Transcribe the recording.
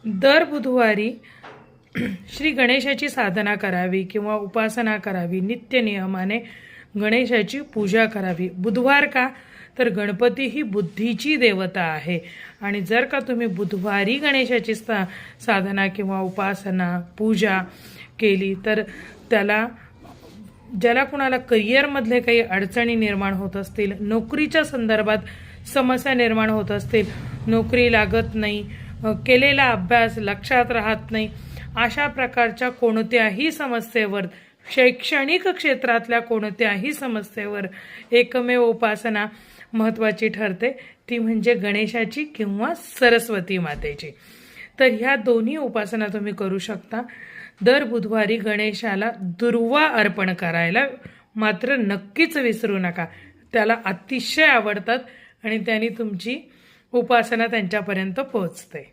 दर बुधवारी श्री गणेशाची साधना करावी किंवा उपासना करावी, नित्य नियमाने गणेशाची पूजा करावी। बुधवार का, तर गणपती ही बुद्धीची देवता आहे आणि जर का तुम्ही बुधवारी गणेशाची साधना किंवा उपासना पूजा केली तर ज्याला कुणाला करिअरमधले काही अडचणी निर्माण होत असतील, नोकरीच्या संदर्भात समस्या निर्माण होत असतील, नोकरी लागत नाही, केलेला अभ्यास लक्षात राहत नाही, अशा प्रकारच्या कोणत्याही समस्येवर, शैक्षणिक क्षेत्रातल्या कोणत्याही समस्येवर एकमेव उपासना महत्त्वाची ठरते, ती म्हणजे गणेशाची किंवा सरस्वती मातेची। तर ह्या दोन्ही उपासना तुम्ही करू शकता। दर बुधवारी गणेशाला दुर्वा अर्पण करायला मात्र नक्कीच विसरू नका, त्याला अतिशय आवडतात आणि त्यांनी तुमची उपासना त्यांच्यापर्यंत पोहोचते।